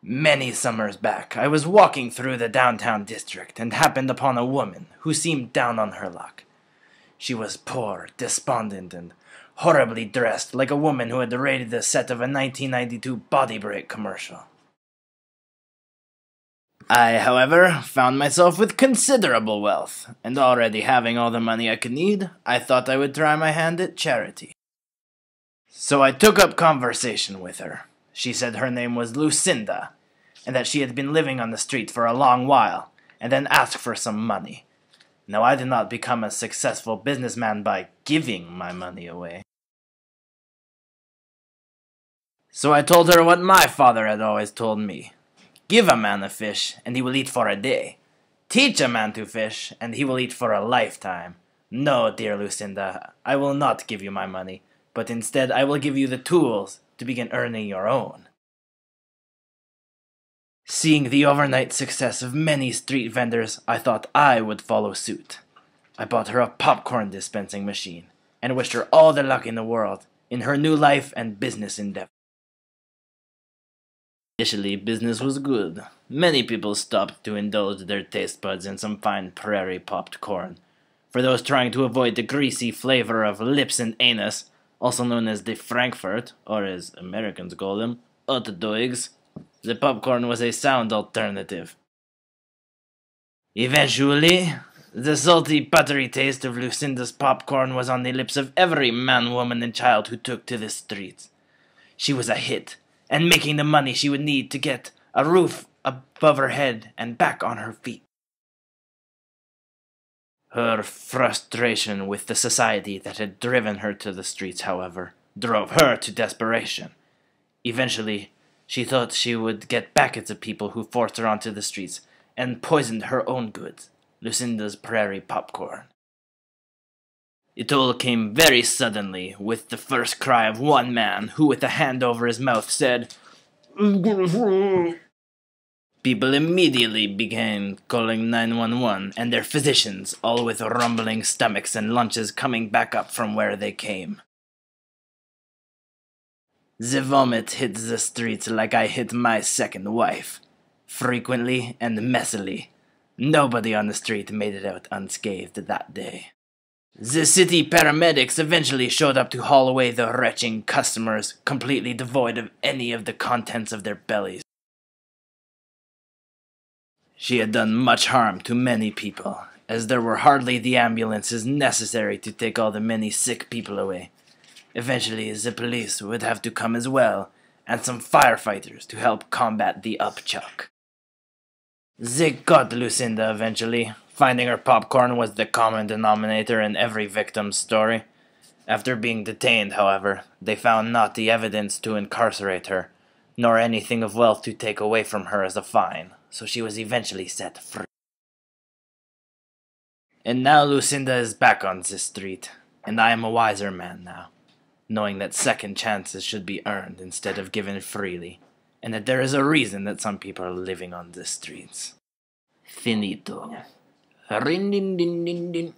Many summers back, I was walking through the downtown district and happened upon a woman who seemed down on her luck. She was poor, despondent, and horribly dressed, like a woman who had raided the set of a 1992 Body Break commercial. I, however, found myself with considerable wealth, and already having all the money I could need, I thought I would try my hand at charity. So I took up conversation with her. She said her name was Lucinda, and that she had been living on the street for a long while, and then asked for some money. Now, I did not become a successful businessman by giving my money away. So I told her what my father had always told me. Give a man a fish, and he will eat for a day. Teach a man to fish, and he will eat for a lifetime. No, dear Lucinda, I will not give you my money, but instead I will give you the tools to begin earning your own. Seeing the overnight success of many street vendors, I thought I would follow suit. I bought her a popcorn dispensing machine, and wished her all the luck in the world in her new life and business endeavor. Initially, business was good. Many people stopped to indulge their taste buds in some fine prairie-popped corn. For those trying to avoid the greasy flavor of lips and anus, also known as the Frankfurt, or as Americans call them, hot dogs, the popcorn was a sound alternative. Eventually, the salty, buttery taste of Lucinda's popcorn was on the lips of every man, woman, and child who took to the streets. She was a hit, and making the money she would need to get a roof above her head and back on her feet. Her frustration with the society that had driven her to the streets, however, drove her to desperation. Eventually, she thought she would get back at the people who forced her onto the streets and poisoned her own goods, Lucinda's prairie popcorn. It all came very suddenly, with the first cry of one man, who with a hand over his mouth said, People immediately began calling 911 and their physicians, all with rumbling stomachs and lunches coming back up from where they came. The vomit hit the streets like I hit my second wife, frequently and messily. Nobody on the street made it out unscathed that day. The city paramedics eventually showed up to haul away the retching customers, completely devoid of any of the contents of their bellies. She had done much harm to many people, as there were hardly the ambulances necessary to take all the many sick people away. Eventually, the police would have to come as well, and some firefighters to help combat the upchuck. They got Lucinda eventually. Finding her popcorn was the common denominator in every victim's story. After being detained, however, they found not the evidence to incarcerate her, nor anything of wealth to take away from her as a fine, so she was eventually set free. And now Lucinda is back on this street, and I am a wiser man now, knowing that second chances should be earned instead of given freely, and that there is a reason that some people are living on the streets. Finito. Rin din din din din.